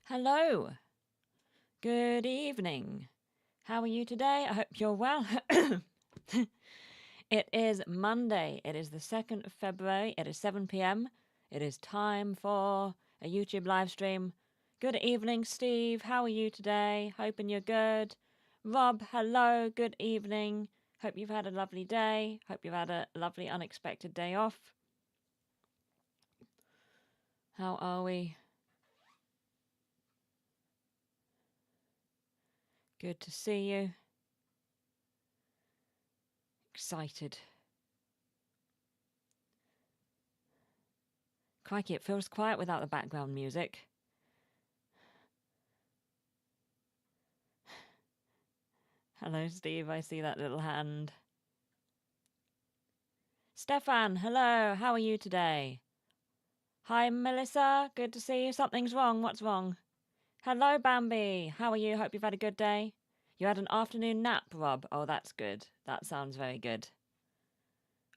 Hello. Good evening. How are you today? I hope you're well. It is Monday. It is the 2nd of February. It is 7 p.m. It is time for a YouTube live stream. Good evening, Steve. How are you today? Hoping you're good. Rob, hello. Good evening. Hope you've had a lovely day. Hope you've had a lovely unexpected day off. How are we? Good to see you. Excited. Crikey, it feels quiet without the background music. Hello, Steve. I see that little hand. Stefan, hello. How are you today? Hi, Melissa. Good to see you. Something's wrong. What's wrong? Hello, Bambi. How are you? Hope you've had a good day. You had an afternoon nap, Rob. Oh, that's good. That sounds very good.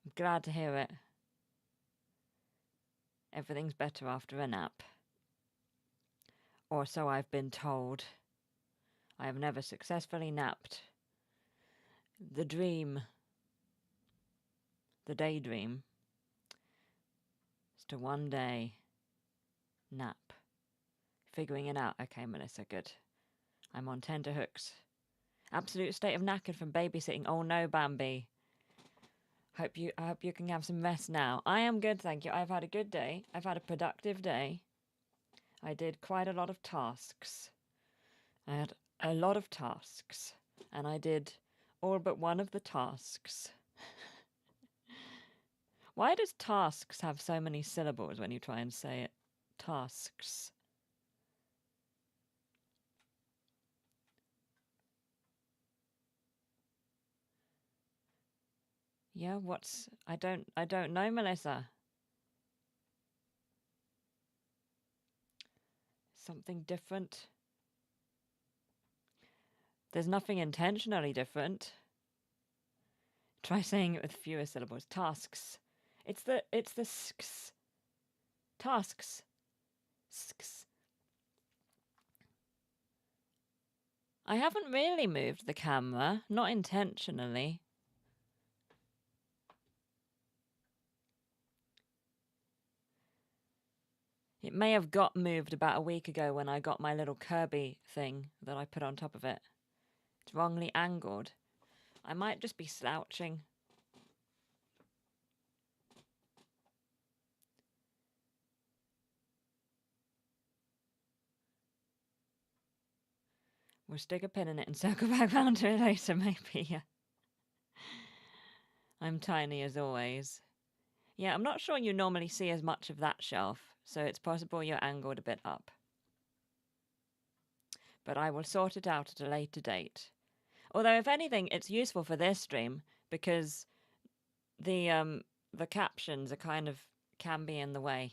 I'm glad to hear it. Everything's better after a nap. Or so I've been told. I have never successfully napped. The dream, the daydream, is to one day nap. Figuring it out. Okay, Melissa, good. I'm on tenterhooks. Absolute state of knackered from babysitting. Oh no, Bambi. I hope you can have some rest now. I am good, thank you. I've had a good day. I've had a productive day. I did quite a lot of tasks. I had a lot of tasks, and I did all but one of the tasks. Why does tasks have so many syllables when you try and say it? Tasks. Yeah, I don't know, Melissa. Something different. There's nothing intentionally different. Try saying it with fewer syllables. Tasks. It's the sks. Tasks. Sks. I haven't really moved the camera, not intentionally. It may have got moved about a week ago when I got my little Kirby thing that I put on top of it. It's wrongly angled. I might just be slouching. We'll stick a pin in it and circle back round to it later, maybe. Yeah. I'm tiny as always. Yeah, I'm not sure you normally see as much of that shelf, so it's possible you're angled a bit up. But I will sort it out at a later date. Although, if anything, it's useful for this stream because the captions are kind of can be in the way.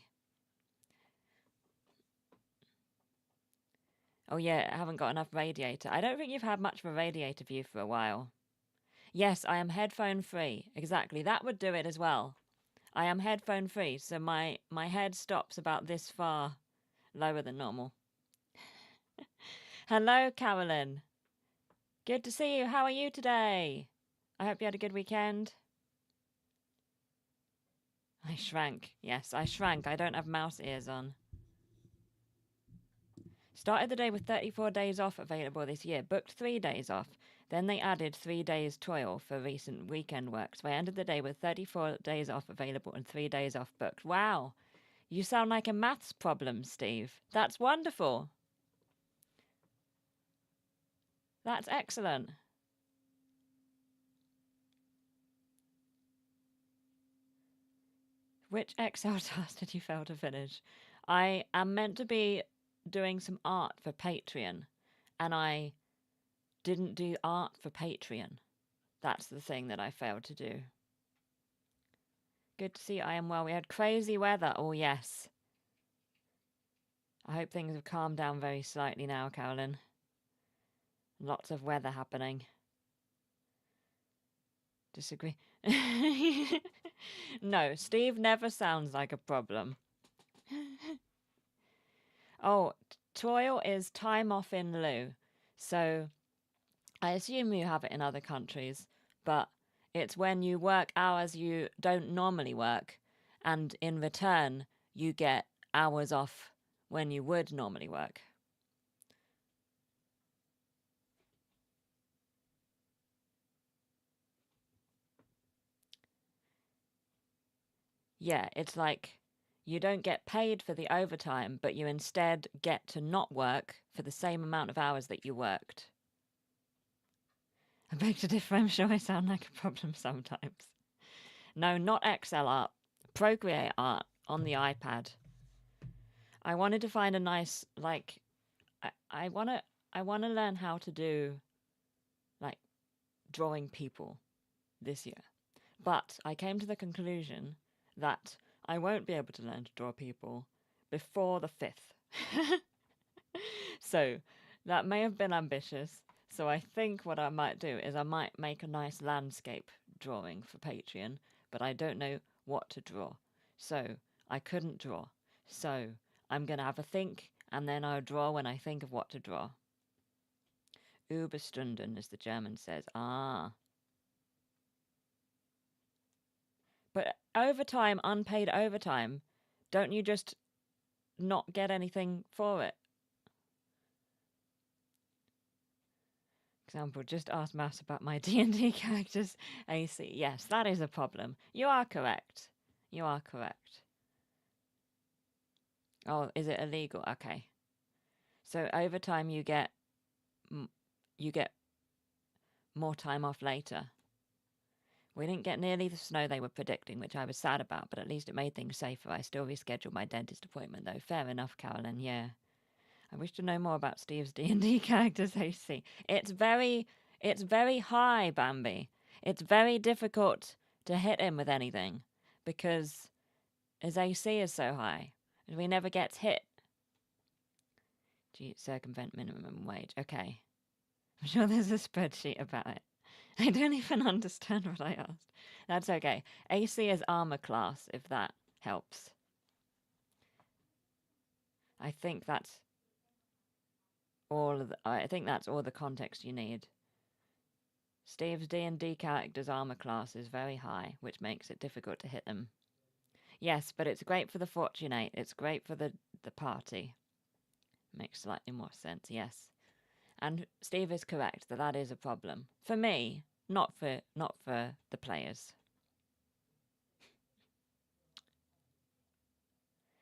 Oh yeah, I haven't got enough radiator. I don't think you've had much of a radiator view for a while. Yes, I am headphone free. Exactly, that would do it as well. I am headphone free, so my head stops about this far lower than normal. Hello, Carolyn. Good to see you. How are you today? I hope you had a good weekend. I shrank. Yes, I shrank. I don't have mouse ears on. Started the day with 34 days off available this year. Booked 3 days off. Then they added 3 days toil for recent weekend work. So I ended the day with 34 days off available and 3 days off booked. Wow. You sound like a maths problem, Steve. That's wonderful. That's excellent. Which Excel task did you fail to finish? I am meant to be doing some art for Patreon, and I didn't do art for Patreon. That's the thing that I failed to do. Good to see you. I am well. We had crazy weather. Oh, yes. I hope things have calmed down very slightly now, Carolyn. Lots of weather happening. Disagree. No, Steve never sounds like a problem. Oh, toil is time off in lieu. So I assume you have it in other countries, but it's when you work hours you don't normally work, and in return, you get hours off when you would normally work. Yeah, it's like you don't get paid for the overtime, but you instead get to not work for the same amount of hours that you worked. I beg to differ, I'm sure I sound like a problem sometimes. No, not Excel art, Procreate art on the iPad. I wanted to find a nice, like, I wanna learn how to do, like, drawing people this year. But I came to the conclusion that I won't be able to learn to draw people before the 5th. So that may have been ambitious. So I think what I might do is I might make a nice landscape drawing for Patreon, but I don't know what to draw. So I couldn't draw. So I'm going to have a think, and then I'll draw when I think of what to draw. Überstunden, as the German says. Ah. But overtime, unpaid overtime, don't you just not get anything for it? Example, just ask Mass about my D&D characters. AC. Yes, that is a problem. You are correct. You are correct. Oh, is it illegal? Okay. So overtime you get more time off later. We didn't get nearly the snow they were predicting, which I was sad about, but at least it made things safer. I still rescheduled my dentist appointment, though. Fair enough, Carolyn, yeah. I wish to know more about Steve's D&D characters, AC. It's very high, Bambi. It's very difficult to hit him with anything, because his AC is so high, and he never gets hit. Gee, circumvent minimum wage. Okay. I'm sure there's a spreadsheet about it. I don't even understand what I asked. That's okay. AC is armor class, if that helps. I think that's I think that's all the context you need. Steve's D&D character's armor class is very high, which makes it difficult to hit them. Yes, but it's great for the Fortunate. It's great for the party. Makes slightly more sense, yes. And Steve is correct that is a problem. For me, not for the players.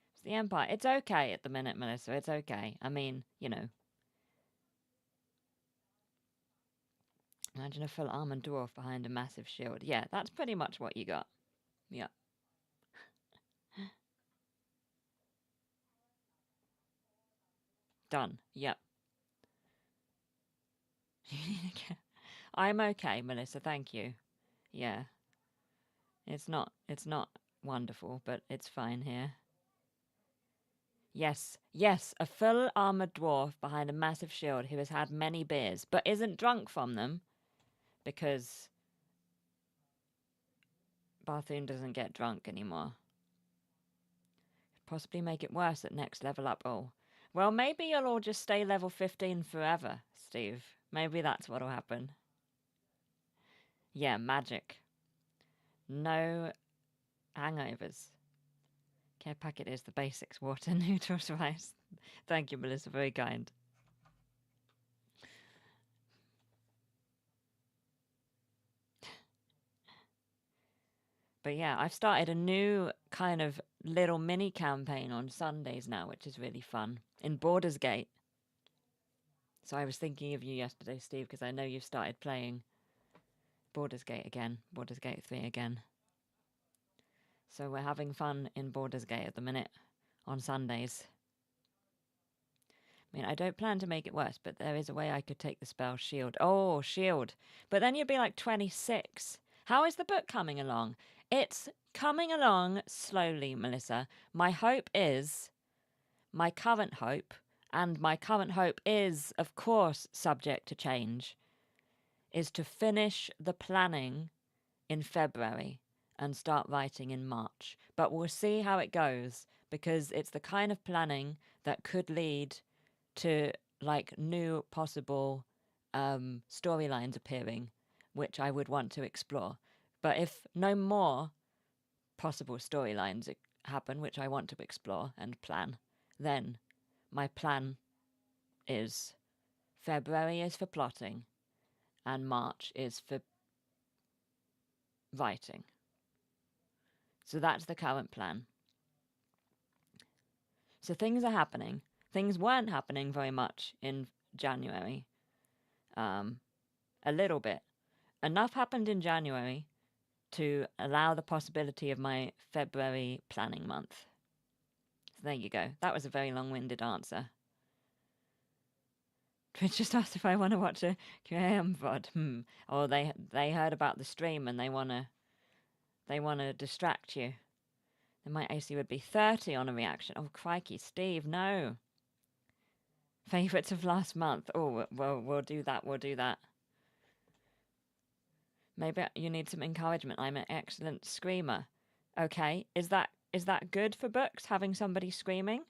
It's the Empire. It's okay at the minute, Melissa. It's okay. I mean, you know. Imagine a full armored dwarf behind a massive shield. Yeah, that's pretty much what you got. Yeah. Done. Yep. I'm okay, Melissa, thank you. Yeah. It's not wonderful, but it's fine here. Yes, yes, a full armored dwarf behind a massive shield who has had many beers, but isn't drunk from them because Barthoon doesn't get drunk anymore. Possibly make it worse at next level up. Oh, well, maybe you'll all just stay level 15 forever, Steve. Maybe that's what'll happen. Yeah, magic. No hangovers. Care packet is the basics: water, noodles, rice. Thank you, Melissa. Very kind. But yeah, I've started a new kind of little mini campaign on Sundays now, which is really fun in Baldur's Gate. So I was thinking of you yesterday, Steve, because I know you've started playing Baldur's Gate again, Baldur's Gate 3 again. So we're having fun in Baldur's Gate at the minute on Sundays. I mean, I don't plan to make it worse, but there is a way I could take the spell Shield. Oh, Shield. But then you'd be like 26. How is the book coming along? It's coming along slowly, Melissa. My hope is, my current hope, and my current hope is, of course, subject to change, is to finish the planning in February and start writing in March. But we'll see how it goes because it's the kind of planning that could lead to like new possible storylines appearing, which I would want to explore. But if no more possible storylines happen, which I want to explore and plan, then my plan is February is for plotting and March is for writing. So that's the current plan. So things are happening. Things weren't happening very much in January. A little bit. Enough happened in January to allow the possibility of my February planning month. So there you go. That was a very long-winded answer. Twitch just asked if I want to watch a QAM VOD. Or they heard about the stream and they wanna distract you. Then my AC would be 30 on a reaction. Oh crikey, Steve, no. Favourites of last month. Oh, well, we'll do that. We'll do that. Maybe you need some encouragement. I'm an excellent screamer. Okay, is that good for books, having somebody screaming?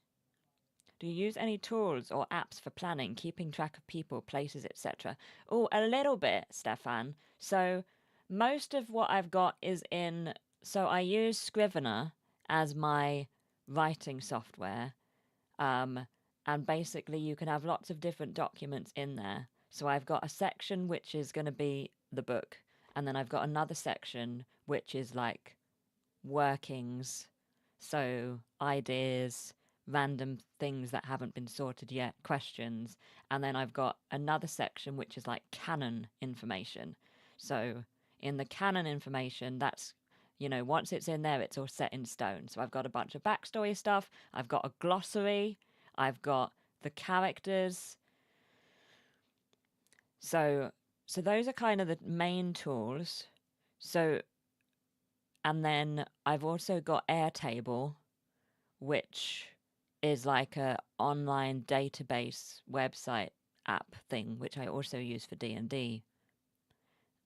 Do you use any tools or apps for planning, keeping track of people, places, etc.? Oh, a little bit, Stefan. So most of what I've got is in... So I use Scrivener as my writing software. And basically you can have lots of different documents in there. So I've got a section which is going to be the book. And then I've got another section which is like workings. So ideas, random things that haven't been sorted yet, questions. And then I've got another section which is like canon information. So in the canon information, that's, you know, once it's in there, it's all set in stone. So I've got a bunch of backstory stuff. I've got a glossary. I've got the characters. So those are kind of the main tools. So, and then I've also got Airtable, which is like a online database website app thing, which I also use for D&D.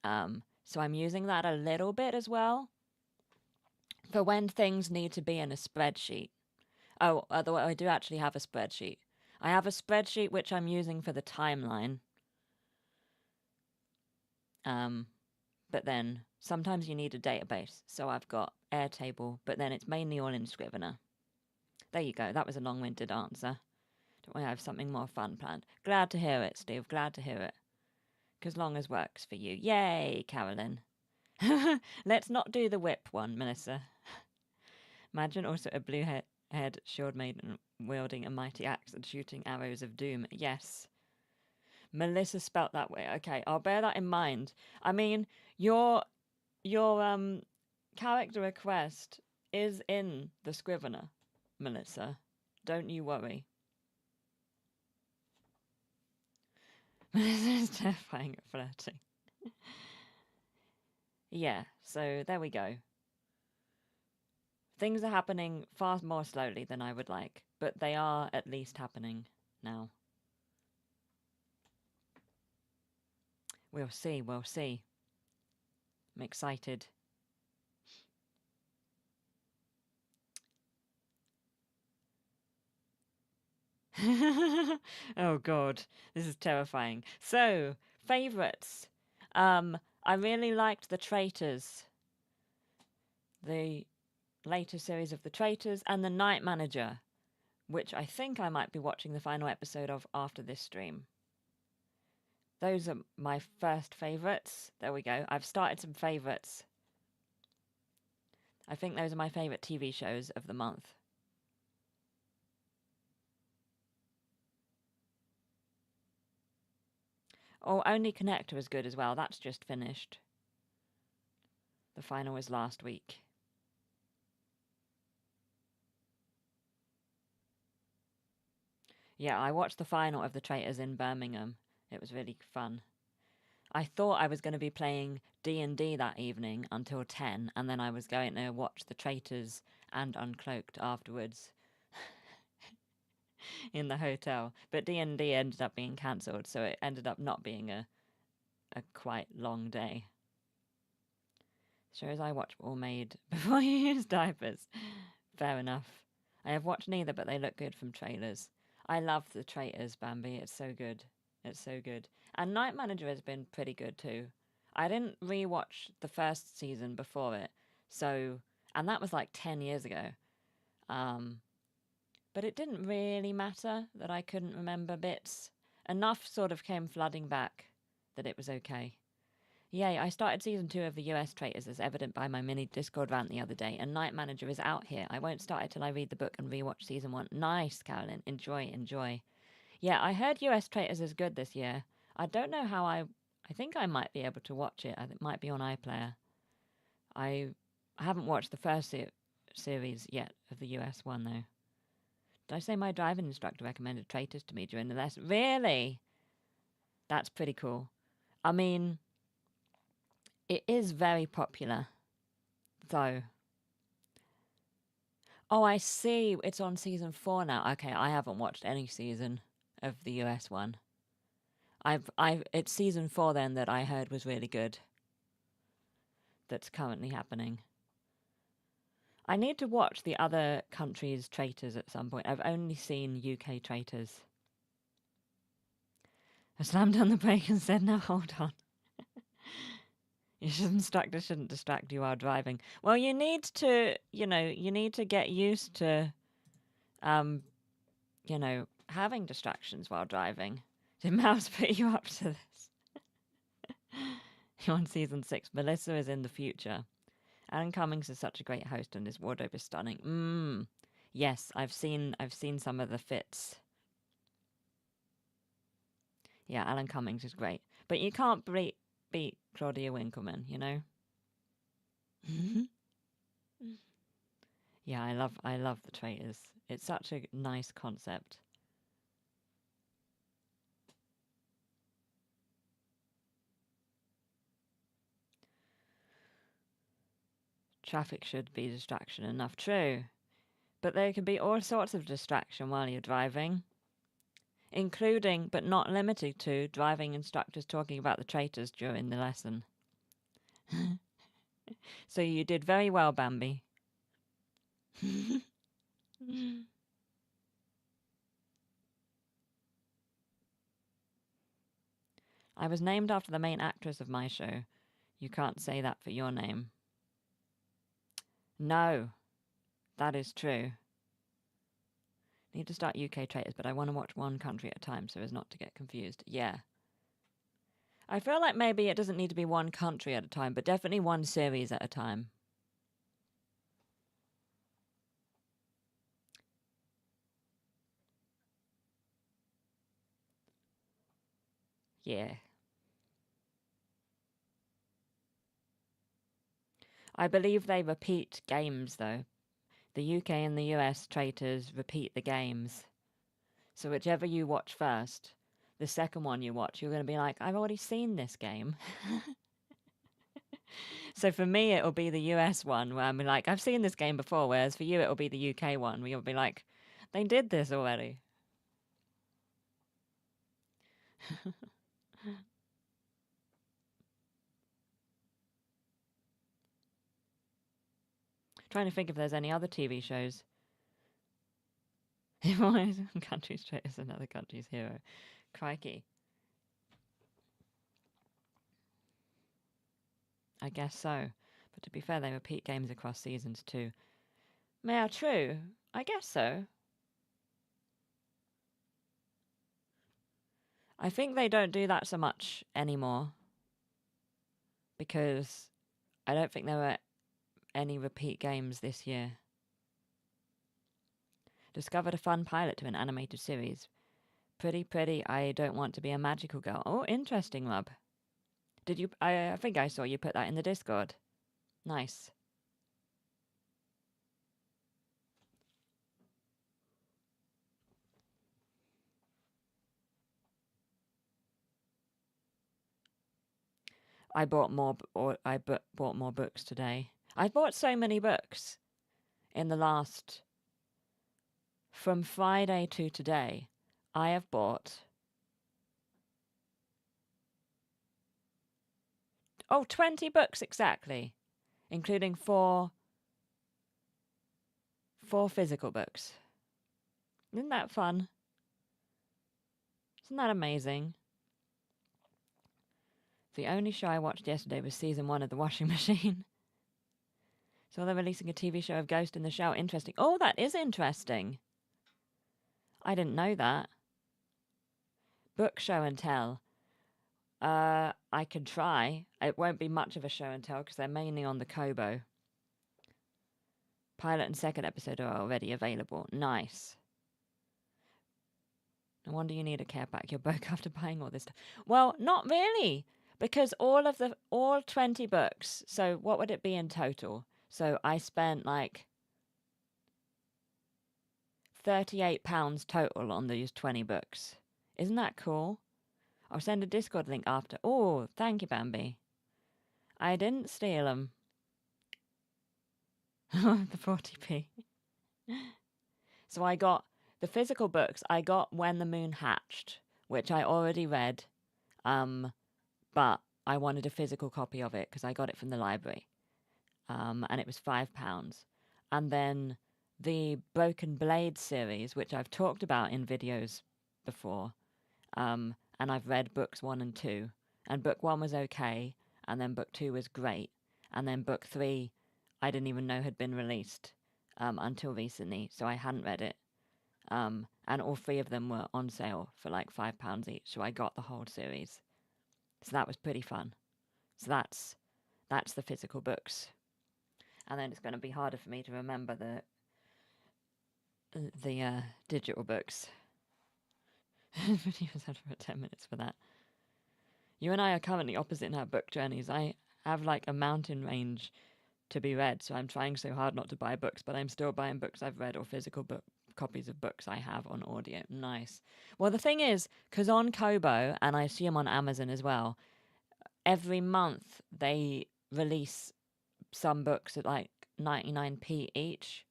So I'm using that a little bit as well for when things need to be in a spreadsheet. Oh, although I do actually have a spreadsheet. I have a spreadsheet which I'm using for the timeline. But then sometimes you need a database. So I've got Airtable, but then it's mainly all in Scrivener. There you go. That was a long-winded answer. Don't worry, I have something more fun planned. Glad to hear it, Steve. Glad to hear it. Because long as works for you. Yay, Carolyn. Let's not do the whip one, Melissa. Imagine also a blue-haired shield maiden wielding a mighty axe and shooting arrows of doom. Yes. Melissa spelt that way. Okay, I'll bear that in mind. I mean, your character request is in the Scrivener, Melissa. Don't you worry. Melissa is terrifying at flirting. Yeah, so there we go. Things are happening far more slowly than I would like, but they are at least happening now. We'll see, we'll see. I'm excited. Oh god, this is terrifying. So, favourites. I really liked The Traitors. The later series of The Traitors and The Night Manager, which I think I might be watching the final episode of after this stream. Those are my first favourites. There we go. I've started some favourites. I think those are my favourite TV shows of the month. Oh, Only Connector is good as well. That's just finished. The final was last week. Yeah, I watched the final of The Traitors in Birmingham. It was really fun. I thought I was going to be playing D&D that evening until 10, and then I was going to watch The Traitors and Uncloaked afterwards in the hotel. But D&D ended up being cancelled, so it ended up not being a quite long day. Shows I watch were all made before you use diapers. Fair enough. I have watched neither, but they look good from trailers. I love The Traitors, Bambi. It's so good. It's so good. And Night Manager has been pretty good too. I didn't rewatch the first season before it, so and that was like 10 years ago. But it didn't really matter that I couldn't remember bits. Enough sort of came flooding back that it was okay. Yay, I started season 2 of the US Traitors as evident by my mini Discord rant the other day, and Night Manager is out here. I won't start it till I read the book and rewatch season 1. Nice, Carolyn. Enjoy, enjoy. Yeah, I heard US Traitors is good this year. I don't know how I think I might be able to watch it. It might be on iPlayer. I haven't watched the first series yet of the US one, though. Did I say my driving instructor recommended Traitors to me during the lesson? Really? That's pretty cool. I mean, it is very popular, though. Oh, I see. It's on season 4 now. Okay, I haven't watched any season of the US one. It's season 4 then that I heard was really good. That's currently happening. I need to watch the other countries' Traitors at some point. I've only seen UK Traitors. I slammed on the brake and said, "No, hold on." Your instructor shouldn't distract you while driving. Well, you need to, you need to get used to, having distractions while driving. Did Mouse put you up to this? You're on season 6. Melissa is in the future. Alan Cummings is such a great host, and his wardrobe is stunning. Yes, I've seen some of the fits. Yeah, Alan Cummings is great, but you can't beat Claudia Winkleman, you know. Yeah, I love The Traitors. It's such a nice concept. Traffic should be distraction enough, true. But there can be all sorts of distraction while you're driving, including, but not limited to, driving instructors talking about the traitors during the lesson. So you did very well, Bambi. I was named after the main actress of my show. You can't say that for your name. No, that is true. Need to start UK Traitors, but I want to watch one country at a time so as not to get confused. Yeah. I feel like maybe it doesn't need to be one country at a time, but definitely one series at a time. Yeah. I believe they repeat games, though. The UK and the US traitors repeat the games. So whichever you watch first, the second one you watch, you're going to be like, I've already seen this game. So for me, it'll be the US one where I'm like, I've seen this game before, whereas for you, it'll be the UK one where you'll be like, they did this already. Trying to think if there's any other TV shows. One country's traitor is another country's hero. Crikey. I guess so. But to be fair, they repeat games across seasons too. Yeah, true. I guess so. I think they don't do that so much anymore. Because I don't think there were any repeat games this year. Discovered a fun pilot to an animated series. Pretty, I don't want to be a magical girl. Oh, interesting, love. Did you... I think I saw you put that in the Discord. Nice. I bought more bought more books today. I bought so many books in the last... From Friday to today, I have bought... 20 books exactly, including four physical books. Isn't that fun? Isn't that amazing? The only show I watched yesterday was season 1 of The Washing Machine. So they're releasing a TV show of Ghost in the Shell. Interesting. Oh, that is interesting. I didn't know that. Book show and tell. I can try. It won't be much of a show and tell because they're mainly on the Kobo. Pilot and second episode are already available. Nice. No wonder you need a care pack. You're broke after buying all this stuff. Well, not really, because all 20 books. So what would it be in total? So I spent like £38 total on these 20 books. Isn't that cool? I'll send a Discord link after. Oh, thank you, Bambi. I didn't steal them. The 40p. So I got the physical books. I got When the Moon Hatched, which I already read, but I wanted a physical copy of it because I got it from the library, and it was £5. And then the Broken Blade series, which I've talked about in videos before, and I've read books 1 and 2, and book 1 was okay, and then book 2 was great, and then book 3 I didn't even know had been released until recently, so I hadn't read it. And all 3 of them were on sale for like £5 each, so I got the whole series. So that was pretty fun. So that's the physical books. And then it's going to be harder for me to remember the digital books. Videos had for 10 minutes for that. You and I are currently opposite in our book journeys. I have like a mountain range to be read, so I'm trying so hard not to buy books, but I'm still buying books I've read or physical copies of books I have on audio. Nice. Well, the thing is, because on Kobo, and I assume on Amazon as well, every month they release some books at like 99p each,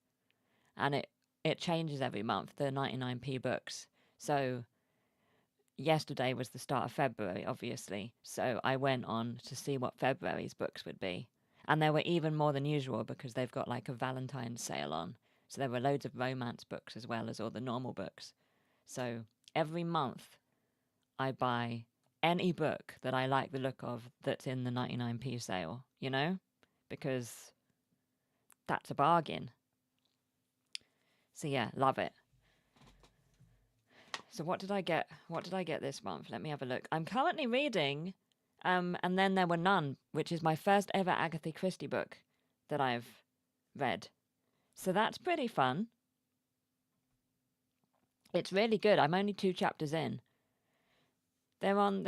and it changes every month, the 99p books. So yesterday was the start of February, obviously, so I went on to see what February's books would be. And there were even more than usual because they've got like a Valentine's sale on. So there were loads of romance books as well as all the normal books. So every month I buy any book that I like the look of that's in the 99p sale, you know? Because that's a bargain. So yeah, love it. So what did I get? What did I get this month? Let me have a look. I'm currently reading And Then There Were None, which is my first ever Agatha Christie book that I've read. So that's pretty fun. It's really good. I'm only 2 chapters in. They're on,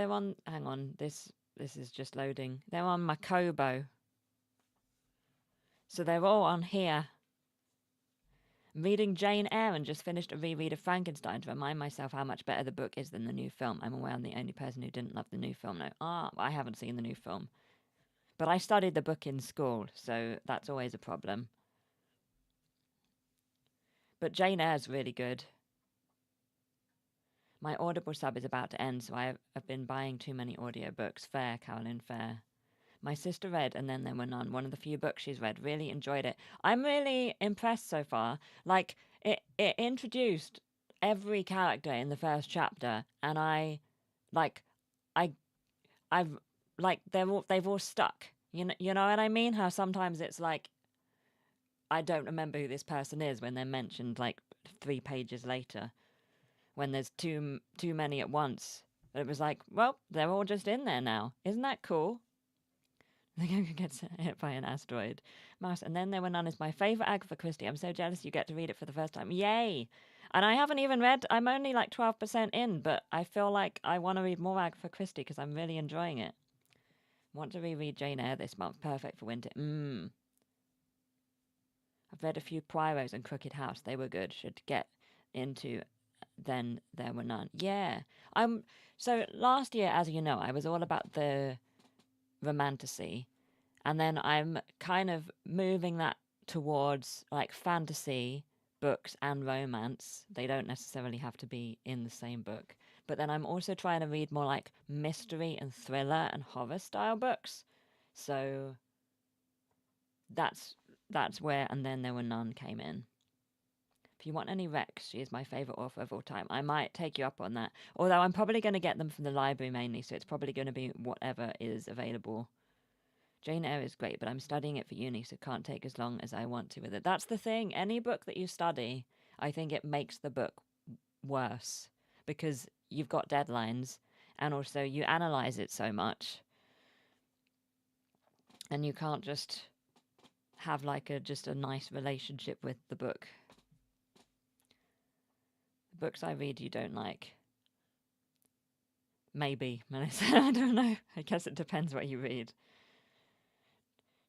hang on, this is just loading. They're on my Kobo. So they're all on here. I'm reading Jane Eyre and just finished a reread of Frankenstein to remind myself how much better the book is than the new film. I'm aware I'm the only person who didn't love the new film. No, I haven't seen the new film. But I studied the book in school, so that's always a problem. But Jane Eyre's really good. My Audible sub is about to end, so I've been buying too many audiobooks. Fair, Carolyn, fair. My sister read And Then There Were None, one of the few books she's read. Really enjoyed it. I'm really impressed so far. Like, it introduced every character in the first chapter, and I, like, I, I've, like, they've all stuck. You know what I mean? How sometimes it's like, I don't remember who this person is when they're mentioned, like, 3 pages later, when there's too many at once. But it was like, well, they're all just in there now. Isn't that cool? The character gets hit by an asteroid. Mouse, And Then There Were None is my favourite Agatha Christie. I'm so jealous you get to read it for the first time. Yay! And I haven't even read, I'm only like 12% in, but I feel like I want to read more Agatha Christie because I'm really enjoying it. Want to reread Jane Eyre this month. Perfect for winter. I've read a few Poirot's and Crooked House. They were good. Should get into Then There Were None. Yeah. So last year, as you know, I was all about the romantasy. And then I'm kind of moving that towards like fantasy books and romance. They don't necessarily have to be in the same book. But then I'm also trying to read more like mystery and thriller and horror style books. So that's where And Then There Were None came in. If you want any Rex, she is my favourite author of all time. I might take you up on that. Although I'm probably going to get them from the library mainly, so it's probably going to be whatever is available. Jane Eyre is great, but I'm studying it for uni, so can't take as long as I want to with it. That's the thing. Any book that you study, I think it makes the book worse because you've got deadlines and also you analyze it so much. And you can't just have like just a nice relationship with the book. The books I read you don't like. Maybe, Melissa. I don't know. I guess it depends what you read.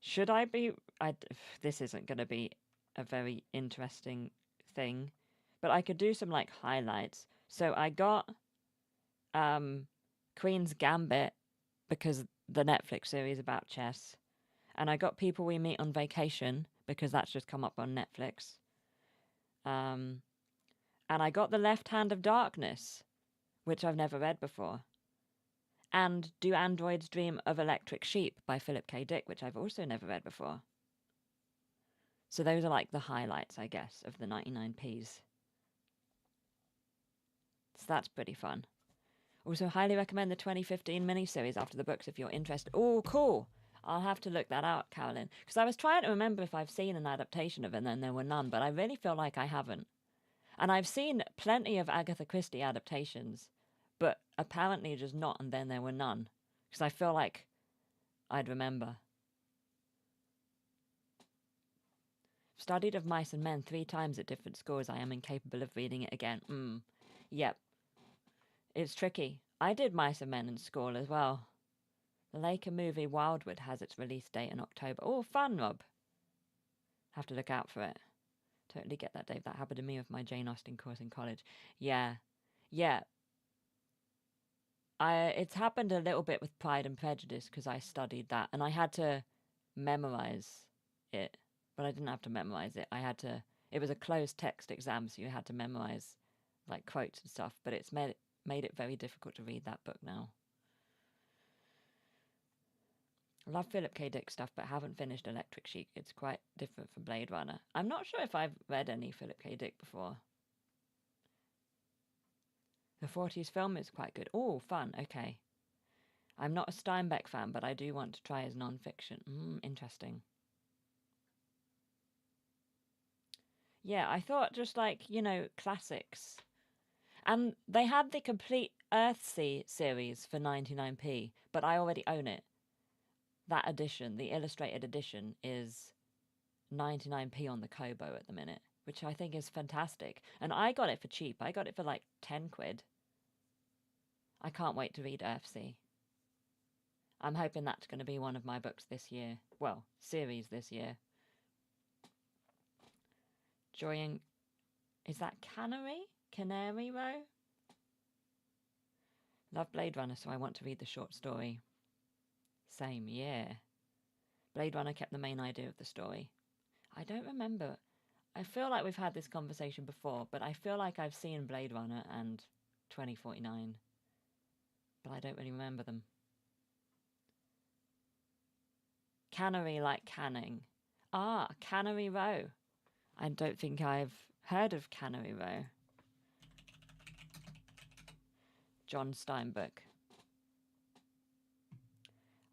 Should I be... this isn't going to be a very interesting thing, but I could do some, like, highlights. So I got Queen's Gambit because the Netflix series about chess. And I got People We Meet on Vacation because that's just come up on Netflix. And I got The Left Hand of Darkness, which I've never read before. And Do Androids Dream of Electric Sheep by Philip K. Dick, which I've also never read before. So those are like the highlights, I guess, of the 99p's. So that's pretty fun. Also, highly recommend the 2015 miniseries after the books if you're interested. Oh, cool! I'll have to look that out, Carolyn. Because I was trying to remember if I've seen an adaptation of it and then there were none, but I really feel like I haven't. And I've seen plenty of Agatha Christie adaptations, but apparently just not And Then There Were None. Because I feel like I'd remember. Studied of Mice and Men 3 times at different schools. I am incapable of reading it again. Yep. It's tricky. I did Mice and Men in school as well. The Laker movie Wildwood has its release date in October. Oh, fun, Rob. Have to look out for it. Totally get that, Dave. That happened to me with my Jane Austen course in college. Yeah. It's happened a little bit with Pride and Prejudice because I studied that and I had to memorize it. But I didn't have to memorize it. It was a closed text exam, so you had to memorize like quotes and stuff. But it's made it very difficult to read that book now. I love Philip K. Dick stuff, but haven't finished Electric Sheep. It's quite different from Blade Runner. I'm not sure if I've read any Philip K. Dick before. The 40s film is quite good. Oh, fun. Okay. I'm not a Steinbeck fan, but I do want to try his non-fiction. Interesting. Yeah, I thought just like, classics. And they had the complete Earthsea series for 99p, but I already own it. That edition, the illustrated edition, is 99p on the Kobo at the minute, which I think is fantastic. And I got it for cheap. I got it for like 10 quid. I can't wait to read Earthsea. I'm hoping that's going to be one of my books this year. Well, series this year. Joy, is that Canary? Canary Row? Love Blade Runner, so I want to read the short story. Same, yeah. Blade Runner kept the main idea of the story. I don't remember. I feel like we've had this conversation before, but I feel like I've seen Blade Runner and 2049, but I don't really remember them. Cannery like canning. Ah, Cannery Row. I don't think I've heard of Cannery Row. John Steinbeck.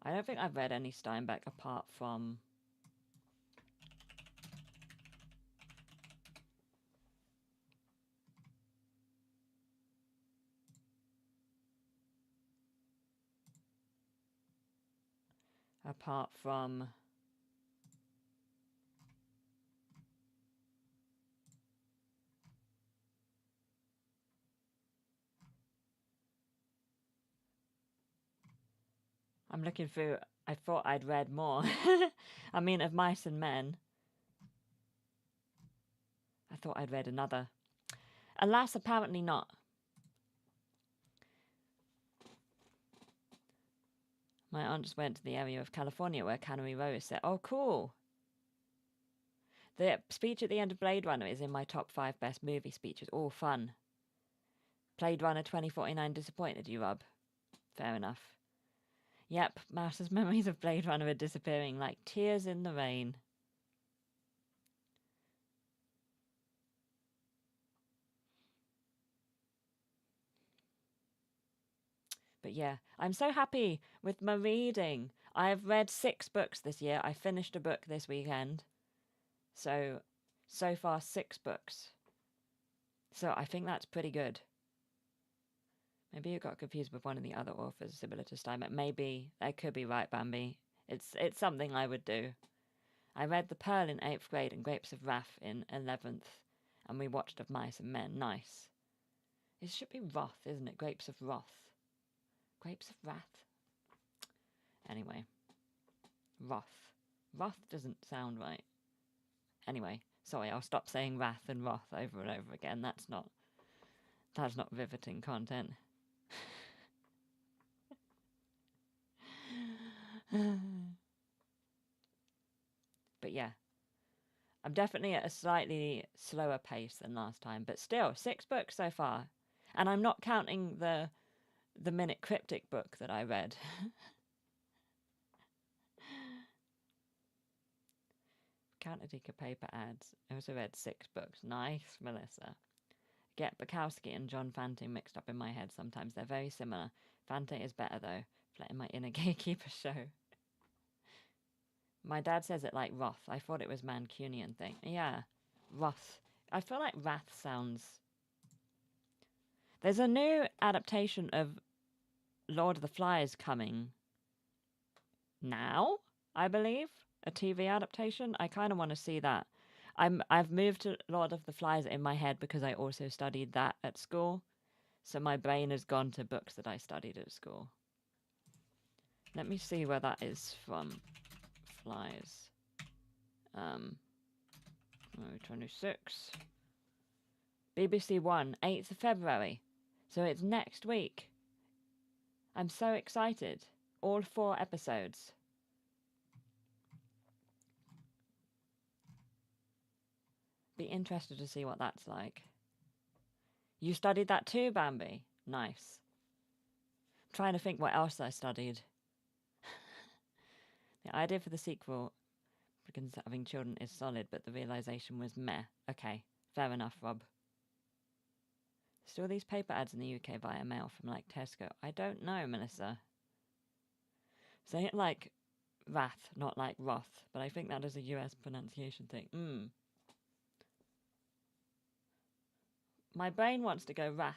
I don't think I've read any Steinbeck apart from I'm looking through. I thought I'd read more. I mean, of Mice and Men. I thought I'd read another. Alas, apparently not. My aunt just went to the area of California where Cannery Row is set. Oh, cool. The speech at the end of Blade Runner is in my top 5 best movie speeches. All fun. Blade Runner 2049 disappointed you, Rob? Fair enough. Yep, Mouse's memories of Blade Runner are disappearing like tears in the rain. But yeah, I'm so happy with my reading. I've read 6 books this year. I finished a book this weekend. So far 6 books. So I think that's pretty good. Maybe you got confused with one of the other authors similar to Steinbeck. Maybe. I could be right, Bambi. It's something I would do. I read The Pearl in 8th grade and Grapes of Wrath in 11th. And we watched Of Mice and Men. Nice. It should be Wrath, isn't it? Grapes of Wrath. Grapes of Wrath? Anyway. Wrath. Wrath doesn't sound right. Anyway. Sorry, I'll stop saying Wrath and Wrath over and over again. That's not riveting content. But yeah, I'm definitely at a slightly slower pace than last time, but still 6 books so far, and I'm not counting the Minute Cryptic book that I read. Countertica paper ads. I also read 6 books. Nice, Melissa. Get Bukowski and John Fante mixed up in my head sometimes. They're very similar. Fante is better though. Letting my inner gatekeeper show. My dad says it like Roth. I thought it was Mancunian thing. Yeah, Roth. I feel like Wrath sounds... There's a new adaptation of Lord of the Flies coming now, I believe. A TV adaptation. I kind of want to see that. I've moved to Lord of the Flies in my head because I also studied that at school. So my brain has gone to books that I studied at school. Let me see where that is from. Flies. 26. BBC One, 8th of February. So it's next week. I'm so excited. All 4 episodes. Be interested to see what that's like. You studied that too, Bambi? Nice. I'm trying to think what else I studied. The idea for the sequel, because having children, is solid, but the realization was meh. Okay, fair enough, Rob. Still these paper ads in the UK via mail from like Tesco? I don't know, Melissa. Say it like Wrath, not like Roth, but I think that is a US pronunciation thing. My brain wants to go Wrath.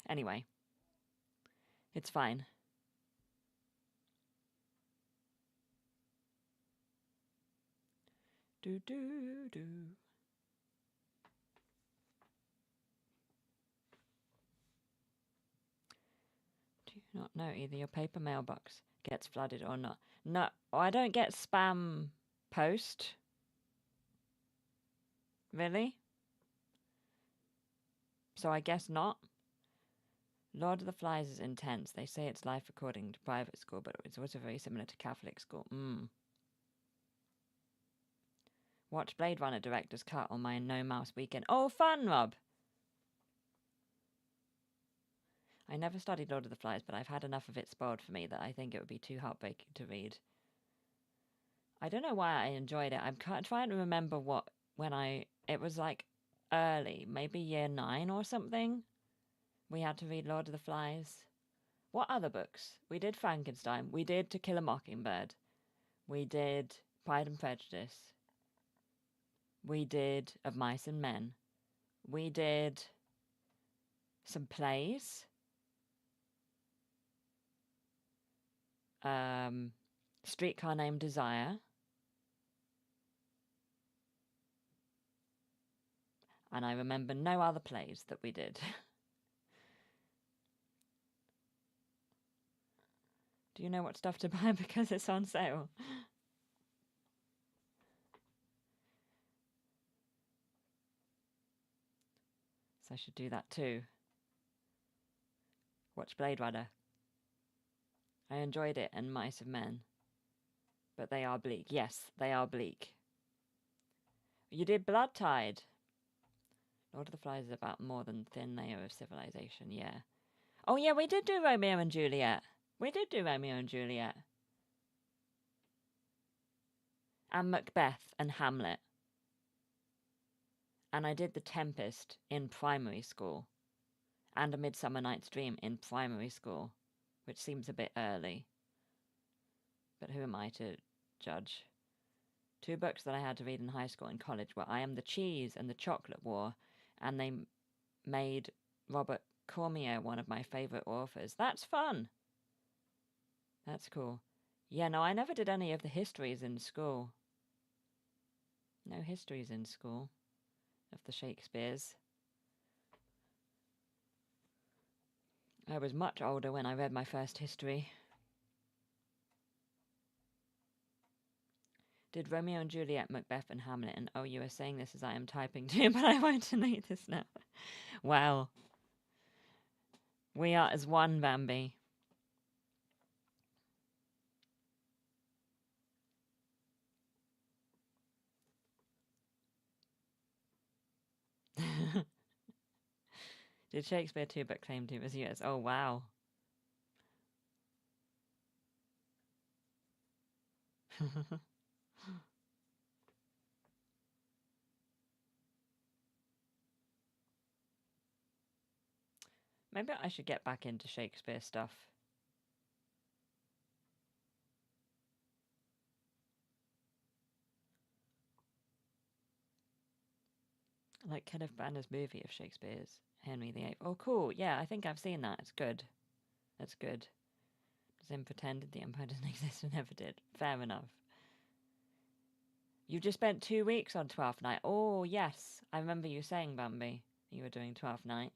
Anyway, it's fine. Do do do. Not know, either your paper mailbox gets flooded or not. No, I don't get spam post. Really? So I guess not. Lord of the Flies is intense. They say it's life according to private school, but it's also very similar to Catholic school. Watch Blade Runner director's cut on my No Mouse weekend. Oh, fun, Rob! I never studied Lord of the Flies, but I've had enough of it spoiled for me that I think it would be too heartbreaking to read. I don't know why I enjoyed it. I'm trying to remember it was like early, maybe year 9 or something. We had to read Lord of the Flies. What other books? We did Frankenstein. We did To Kill a Mockingbird. We did Pride and Prejudice. We did Of Mice and Men. We did some plays. Streetcar Named Desire. And I remember no other plays that we did. Do you know what stuff to buy because it's on sale? So I should do that too. Watch Blade Runner. I enjoyed it and Mice and Men. But they are bleak. Yes, they are bleak. You did Blood Tide. Lord of the Flies is about more than thin layer of civilization, yeah. Oh yeah, we did do Romeo and Juliet. We did do Romeo and Juliet. And Macbeth and Hamlet. And I did The Tempest in primary school. And A Midsummer Night's Dream in primary school. Which seems a bit early. But who am I to judge? 2 books that I had to read in high school and college were I Am the Cheese and The Chocolate War. And they made Robert Cormier one of my favourite authors. That's fun! That's cool. Yeah, no, I never did any of the histories in school. No histories in school of the Shakespeares. I was much older when I read my first history. Did Romeo and Juliet, Macbeth and Hamlet, and oh, you are saying this as I am typing too, but I won't delete this now. Wow. We are as one, Bambi. Did Shakespeare too, but claimed he was US? Oh, wow. Maybe I should get back into Shakespeare stuff. Like Kenneth Branagh's movie of Shakespeare's Henry VIII. Oh, cool. Yeah, I think I've seen that. It's good. That's good. Does him pretend the Empire doesn't exist and never did. Fair enough. You just spent 2 weeks on Twelfth Night. Oh, yes. I remember you saying, Bambi, you were doing Twelfth Night.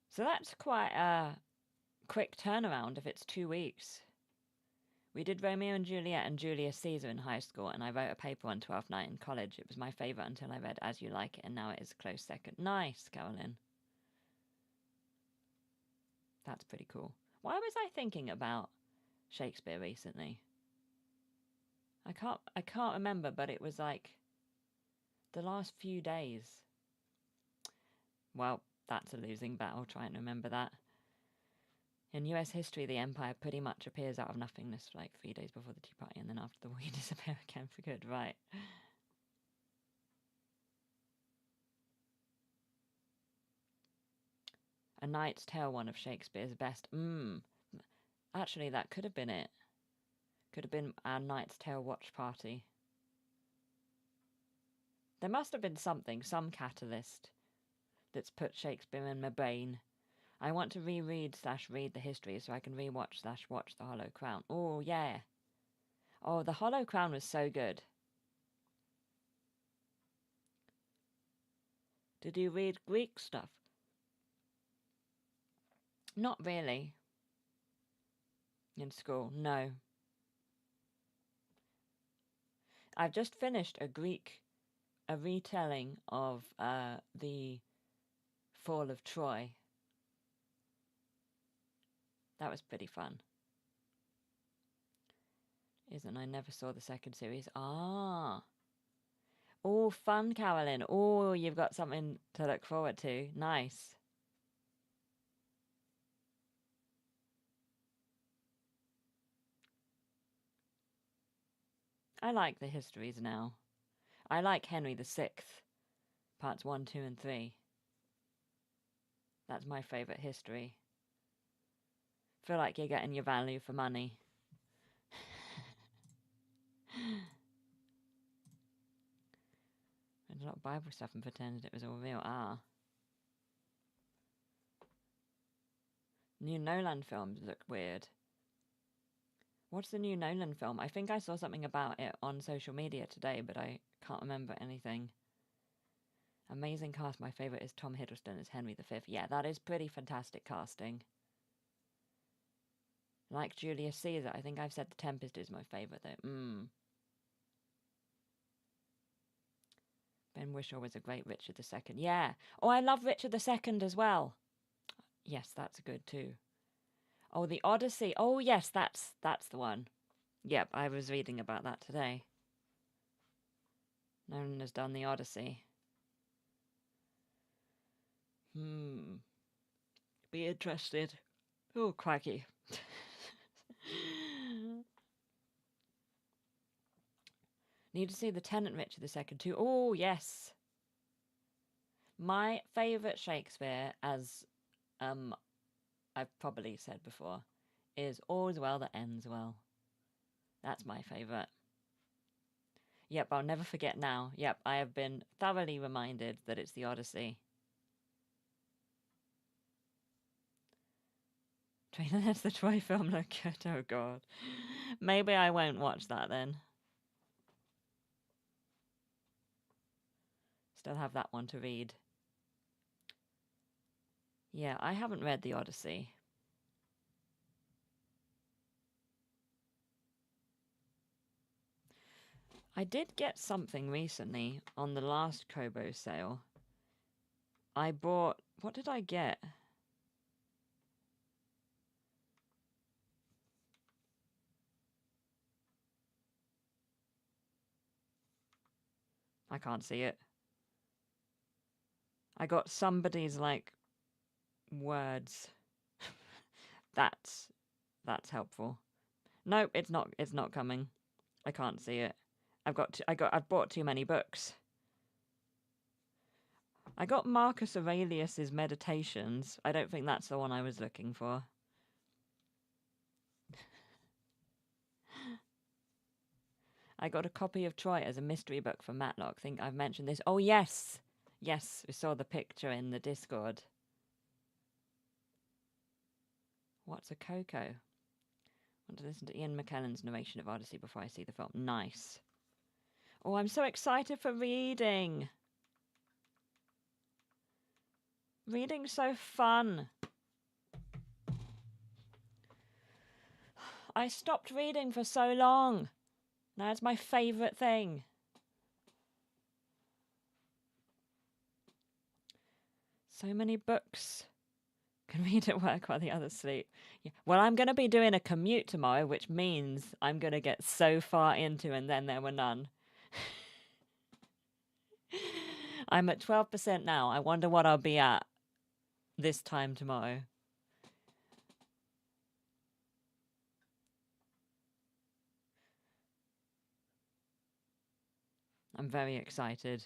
So that's quite a quick turnaround if it's 2 weeks. We did Romeo and Juliet and Julius Caesar in high school, and I wrote a paper on Twelfth Night in college. It was my favourite until I read As You Like It, and now it is a close second. Nice, Carolyn. That's pretty cool. Why was I thinking about Shakespeare recently? I can't remember, but it was like the last few days. Well, that's a losing battle, trying to remember that. In US history, the empire pretty much appears out of nothingness like 3 days before the Tea Party, and then after the war you disappear again for good, right? A Knight's Tale, one of Shakespeare's best. Actually, that could have been it. Could have been our Knight's Tale watch party. There must have been something, some catalyst, that's put Shakespeare in my brain. I want to reread / read the history so I can rewatch / watch The Hollow Crown. Oh, yeah. Oh, The Hollow Crown was so good. Did you read Greek stuff? Not really. In school, no. I've just finished a retelling of the Fall of Troy. That was pretty fun. Isn't I never saw the second series. Ah. Oh, fun, Carolyn. Oh, you've got something to look forward to. Nice. I like the histories now. I like Henry VI, parts 1, 2, and 3. That's my favourite history. Feel like you're getting your value for money. Read a lot of Bible stuff and pretended it was all real. Ah. New Nolan films look weird. What's the new Nolan film? I think I saw something about it on social media today, but I can't remember anything. Amazing cast. My favourite is Tom Hiddleston as Henry V. Yeah, that is pretty fantastic casting. Like Julius Caesar. I think I've said The Tempest is my favourite, though. Ben Whishaw was a great Richard II. Yeah. Oh, I love Richard II as well. Yes, that's good too. Oh, the Odyssey. Oh, yes, that's the one. Yep, I was reading about that today. No one has done the Odyssey. Be interested. Oh, crikey. Need to see The Tenant, Richard II too. Oh, yes. My favourite Shakespeare, as I've probably said before, is All's Well That Ends Well. That's my favourite. Yep, I'll never forget now. Yep, I have been thoroughly reminded that it's the Odyssey. Does the Troy film look good? Oh, God. Maybe I won't watch that then. Still have that one to read. Yeah, I haven't read the Odyssey. I did get something recently on the last Kobo sale. I bought... What did I get? I can't see it. I got somebody's, like, words. That's helpful. Nope, it's not coming. I can't see it. I've bought too many books. I got Marcus Aurelius's Meditations. I don't think that's the one I was looking for. I got a copy of Troy as a mystery book from Matlock. Think I've mentioned this. Oh, yes. Yes, we saw the picture in the Discord. What's a Coco? I want to listen to Ian McKellen's narration of Odyssey before I see the film. Nice. Oh, I'm so excited for reading. Reading's so fun. I stopped reading for so long. Now it's my favourite thing. So many books. Can read at work while the others sleep. Yeah. Well, I'm going to be doing a commute tomorrow, which means I'm going to get so far into And Then There Were None. I'm at 12% now. I wonder what I'll be at this time tomorrow. I'm very excited.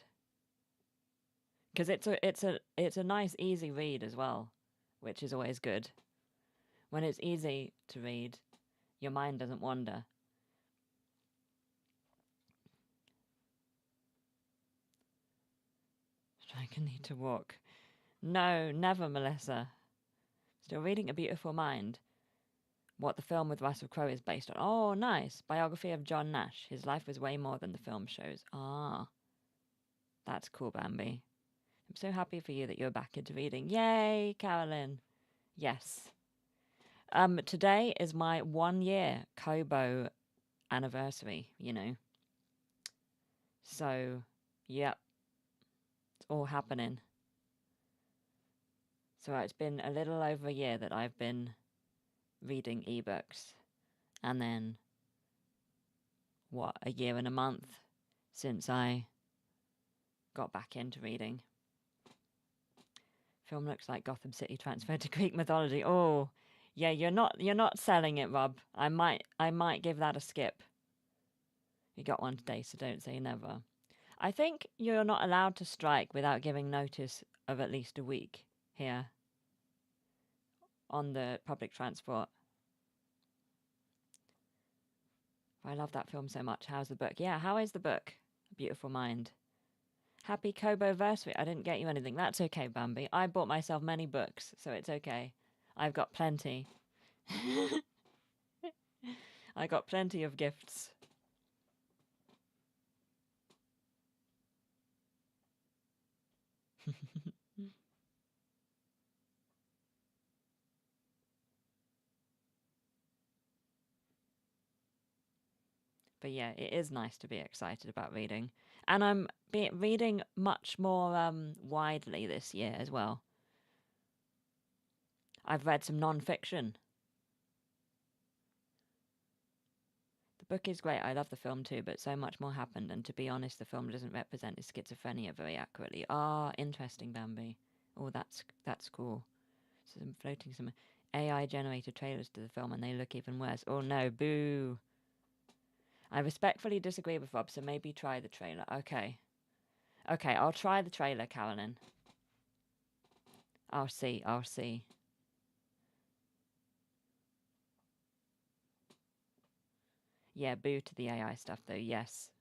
Because it's a nice, easy read as well, which is always good. When it's easy to read, your mind doesn't wander. I need to walk. No, never, Melissa. Still reading A Beautiful Mind. What the film with Russell Crowe is based on. Oh, nice. Biography of John Nash. His life was way more than the film shows. Ah. That's cool, Bambi. I'm so happy for you that you're back into reading. Yay, Carolyn. Yes. Today is my 1 year Kobo anniversary, you know. So, yep, it's all happening. So it's been a little over a year that I've been reading ebooks. And then, a year and a month since I got back into reading. Film looks like Gotham City transferred to Greek mythology. Oh, yeah, you're not selling it, Rob. I might give that a skip. You got one today, so don't say never. I think you're not allowed to strike without giving notice of at least a week here on the public transport. I love that film so much. How's the book? Yeah, how is the book? A Beautiful Mind. Happy Kobo-versary. I didn't get you anything. That's okay, Bambi. I bought myself many books, so it's okay. I've got plenty. I got plenty of gifts. But yeah, it is nice to be excited about reading. And I'm reading much more widely this year as well. I've read some non-fiction. The book is great. I love the film too, but so much more happened. And to be honest, the film doesn't represent his schizophrenia very accurately. Ah, interesting, Bambi. Oh, that's cool. Some floating some AI generated trailers to the film, and they look even worse. Oh no, boo! I respectfully disagree with Rob, so maybe try the trailer. Okay, I'll try the trailer, Carolyn. I'll see. Yeah, boo to the AI stuff, though. Yes,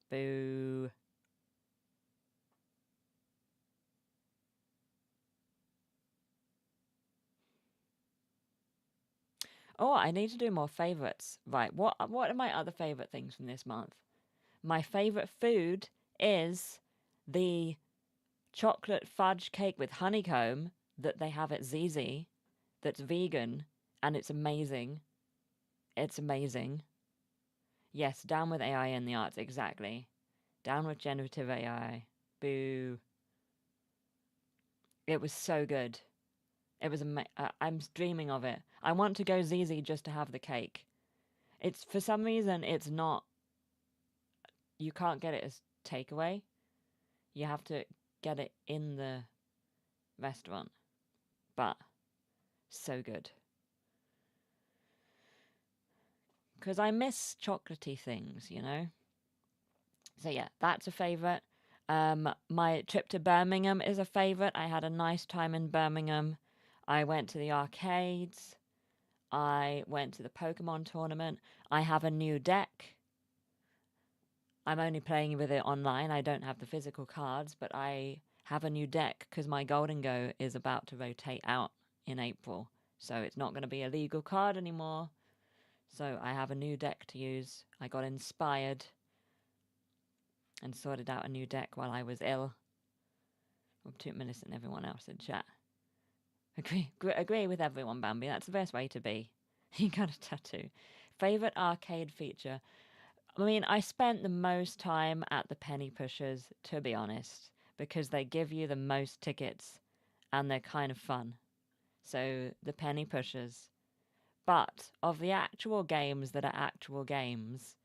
boo. Oh, I need to do more favorites. Right, what are my other favorite things from this month? My favorite food is the chocolate fudge cake with honeycomb that they have at ZZ that's vegan, and it's amazing. It's amazing. Yes, down with AI in the arts, exactly. Down with generative AI. Boo. It was so good. It was I'm dreaming of it. I want to go ZZ just to have the cake. It's for some reason it's not. You can't get it as takeaway. You have to get it in the restaurant. But so good. Because I miss chocolatey things, you know? So yeah, that's a favourite. My trip to Birmingham is a favourite. I had a nice time in Birmingham. I went to the arcades. I went to the Pokemon tournament. I have a new deck. I'm only playing with it online. I don't have the physical cards, but I have a new deck because my Golden Go is about to rotate out in April. So it's not going to be a legal card anymore. So I have a new deck to use. I got inspired and sorted out a new deck while I was ill. To Melissa and everyone else in chat. Agree with everyone, Bambi. That's the best way to be. You got a tattoo. Favorite arcade feature? I mean, I spent the most time at the penny pushers, to be honest, because they give you the most tickets and they're kind of fun. So the penny pushers. But of the actual games that are actual games,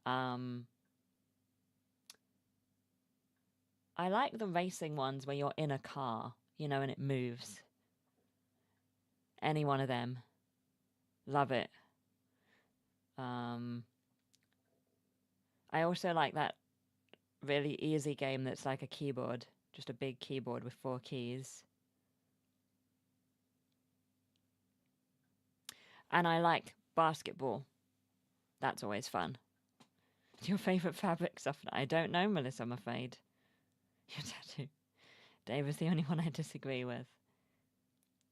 I like the racing ones where you're in a car, you know, and it moves. Any one of them. Love it. I also like that really easy game that's like a keyboard, just a big keyboard with 4 keys. And I like basketball. That's always fun. Your favourite fabric softener? I don't know, Melissa, I'm afraid. Your tattoo. Dave is the only one I disagree with.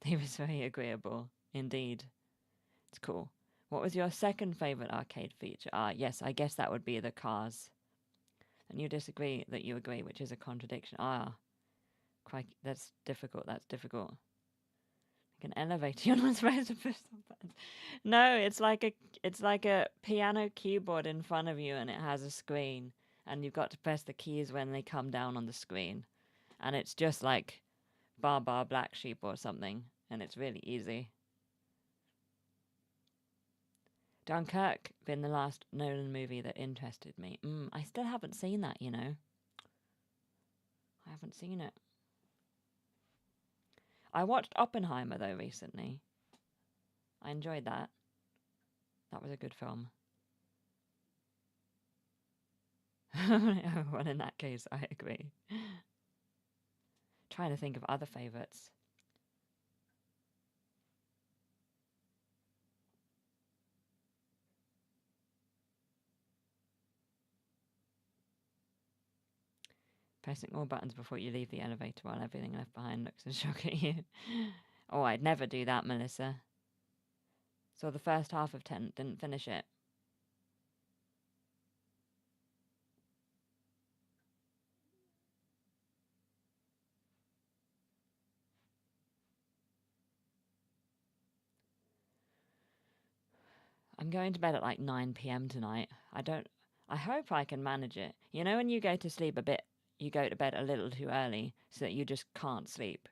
Dave is very agreeable, indeed. It's cool. What was your second favourite arcade feature? Yes, I guess that would be the cars. And you disagree that you agree, which is a contradiction. Crikey, that's difficult. Like an elevator. You're not supposed to push the buttons. No, it's like a piano keyboard in front of you, and it has a screen, and you've got to press the keys when they come down on the screen, and it's just like Bar Bar Black Sheep or something, and it's really easy. Dunkirk been the last Nolan movie that interested me. I still haven't seen that, you know. I haven't seen it. I watched Oppenheimer though recently. I enjoyed that. That was a good film. Well, in that case, I agree. Trying to think of other favourites. Pressing all buttons before you leave the elevator while everything left behind looks and shock at you. Oh, I'd never do that, Melissa. Saw the first half of 10, didn't finish it. I'm going to bed at like 9 p.m. tonight. I hope I can manage it. You know when you go to sleep a bit, you go to bed a little too early so that you just can't sleep.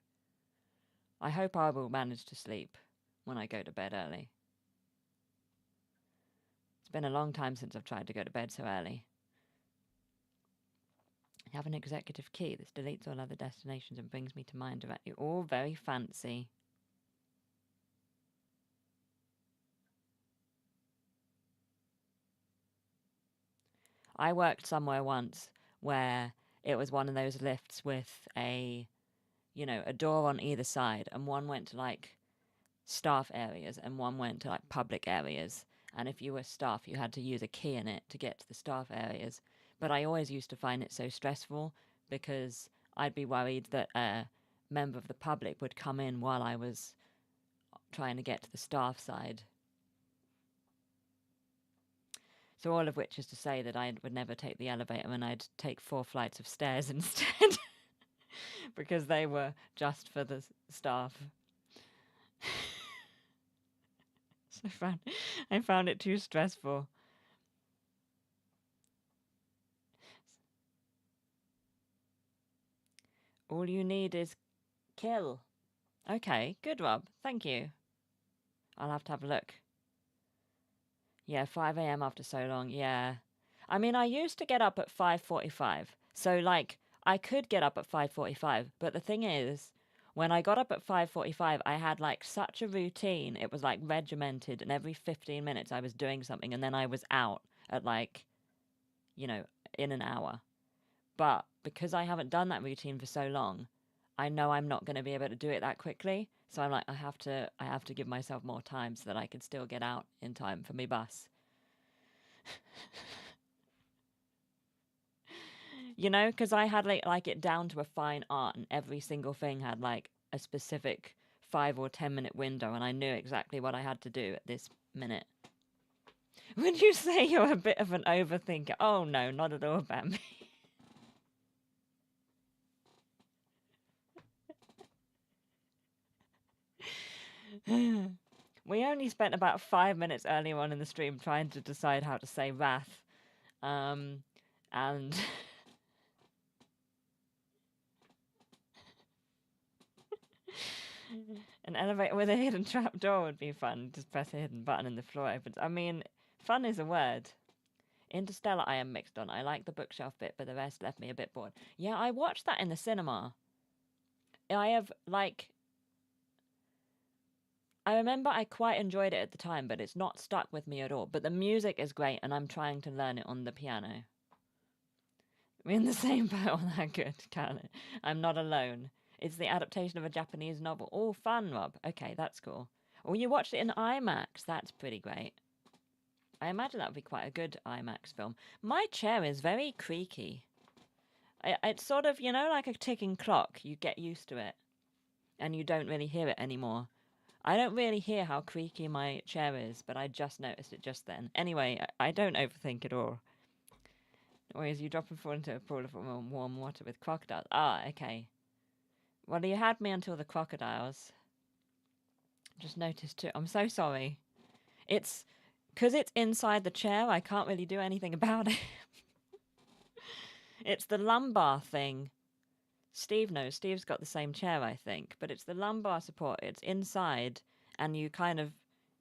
I hope I will manage to sleep when I go to bed early. It's been a long time since I've tried to go to bed so early. I have an executive key. This deletes all other destinations and brings me to mine directly. All very fancy. I worked somewhere once where it was one of those lifts with a door on either side, and one went to like staff areas and one went to like public areas. And if you were staff, you had to use a key in it to get to the staff areas. But I always used to find it so stressful because I'd be worried that a member of the public would come in while I was trying to get to the staff side. So all of which is to say that I would never take the elevator and I'd take 4 flights of stairs instead because they were just for the staff. So I found it too stressful. All you need is kill. Okay, good, Rob. Thank you. I'll have to have a look. Yeah, 5 a.m. after so long. Yeah. I mean, I used to get up at 5:45. So like I could get up at 5:45, but the thing is, when I got up at 5:45, I had like such a routine. It was like regimented, and every 15 minutes I was doing something, and then I was out at like, in an hour. But because I haven't done that routine for so long, I know I'm not going to be able to do it that quickly. So I'm like, I have to give myself more time so that I can still get out in time for my bus. Because I had like it down to a fine art, and every single thing had like a specific 5 or 10 minute window, and I knew exactly what I had to do at this minute. Would you say you're a bit of an overthinker? Oh no, not at all about me. We only spent about 5 minutes earlier on in the stream trying to decide how to say wrath. And an elevator with a hidden trapdoor would be fun. Just press a hidden button and the floor opens. I mean, fun is a word. Interstellar I am mixed on. I like the bookshelf bit, but the rest left me a bit bored. Yeah, I watched that in the cinema. I remember I quite enjoyed it at the time, but it's not stuck with me at all. But the music is great, and I'm trying to learn it on the piano. We're in the same boat on that. Good, Carolyn. I'm not alone. It's the adaptation of a Japanese novel. Oh, fun, Rob. Okay, that's cool. Oh, you watched it in IMAX. That's pretty great. I imagine that would be quite a good IMAX film. My chair is very creaky. It's sort of, like a ticking clock. You get used to it, and you don't really hear it anymore. I don't really hear how creaky my chair is, but I just noticed it just then. Anyway, I don't overthink it all. Whereas you drop and fall into a pool of warm water with crocodiles. Ah, okay. Well, you had me until the crocodiles. Just noticed too. I'm so sorry. It's because it's inside the chair, I can't really do anything about it. It's the lumbar thing. Steve knows. Steve's got the same chair, I think, but it's the lumbar support. It's inside, and you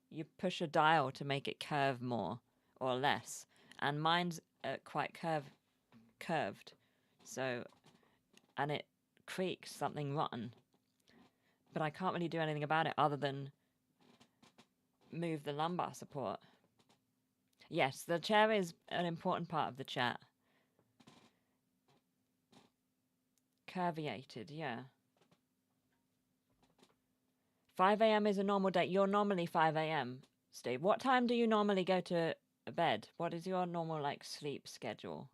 you push a dial to make it curve more or less. And mine's quite curved, so and it creaks something rotten. But I can't really do anything about it other than move the lumbar support. Yes, the chair is an important part of the chat. Curvated, yeah. 5 a.m. is a normal day. You're normally 5 a.m., Steve. What time do you normally go to bed? What is your normal, like, sleep schedule?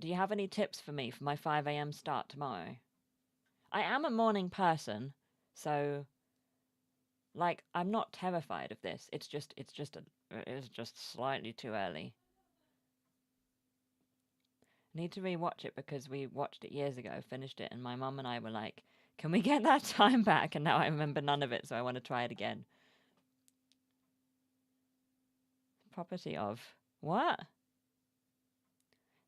Do you have any tips for me for my 5 a.m. start tomorrow? I am a morning person, so, like, I'm not terrified of this. It's just slightly too early. Need to rewatch it because we watched it years ago, finished it, and my mum and I were like, can we get that time back? And now I remember none of it, so I want to try it again. Property of what?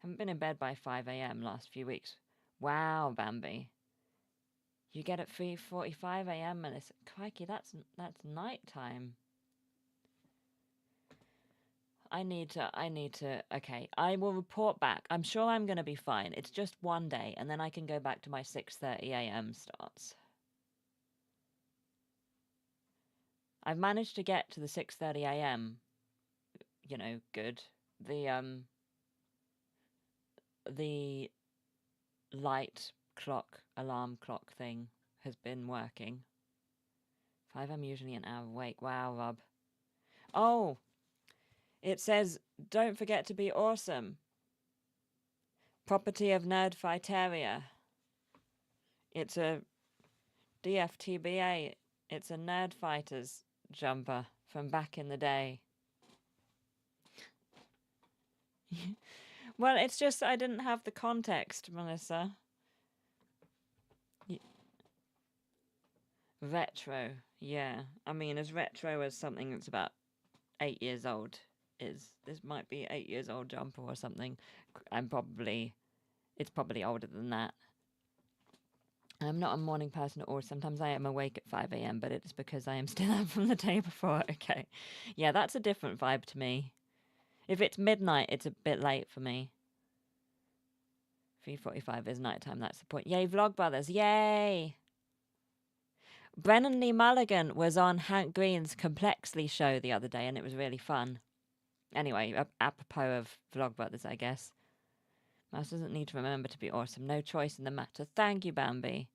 Haven't been in bed by 5 a.m. last few weeks. Wow, Bambi. You get at 3:45 a.m. Melissa. Crikey, that's night time. I need to, okay, I will report back. I'm sure I'm going to be fine. It's just one day, and then I can go back to my 6:30 a.m. starts. I've managed to get to the 6:30 a.m., you know, good. The light clock, alarm clock thing has been working. 5 I'm usually an hour awake. Wow, Rob. Oh, it says, don't forget to be awesome. Property of Nerdfighteria. It's a DFTBA. It's a Nerdfighters jumper from back in the day. Well, it's just I didn't have the context, Melissa. Retro, yeah. I mean, as retro as something that's about 8 years old is. This might be 8 years old jumper or something. It's probably older than that. I'm not a morning person at all. Sometimes I am awake at 5 a.m., but it's because I am still up from the day before. Okay. Yeah, that's a different vibe to me. If it's midnight, it's a bit late for me. 3:45 is nighttime, that's the point. Yay, Vlogbrothers, yay! Brennan Lee Mulligan was on Hank Green's Complexly show the other day, and it was really fun. Anyway, apropos of Vlogbrothers, I guess. Mouse doesn't need to remember to be awesome. No choice in the matter. Thank you, Bambi.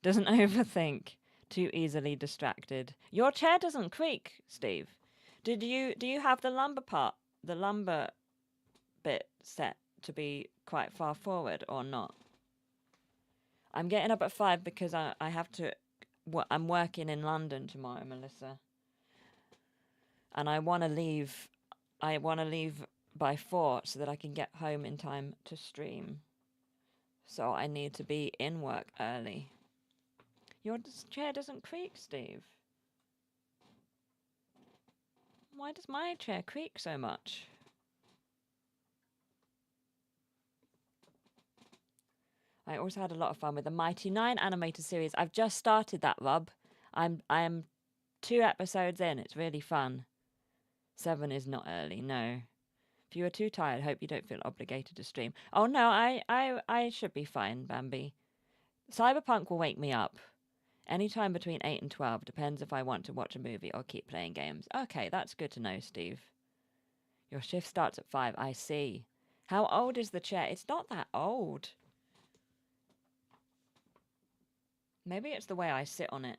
Doesn't overthink. Too easily distracted. Your chair doesn't creak, Steve. Do you have the lumbar bit set to be quite far forward or not? I'm getting up at 5 because I have to. I'm working in London tomorrow, Melissa, and I want to leave. I want to leave by 4 so that I can get home in time to stream. So I need to be in work early. Your chair doesn't creak, Steve. Why does my chair creak so much? I also had a lot of fun with the Mighty Nine animated series. I've just started that, Rob. I'm 2 episodes in. It's really fun. 7 is not early, no. If you are too tired, hope you don't feel obligated to stream. Oh no, I should be fine, Bambi. Cyberpunk will wake me up. Anytime between 8 and 12, depends if I want to watch a movie or keep playing games. Okay, that's good to know, Steve. Your shift starts at 5, I see. How old is the chair? It's not that old. Maybe it's the way I sit on it.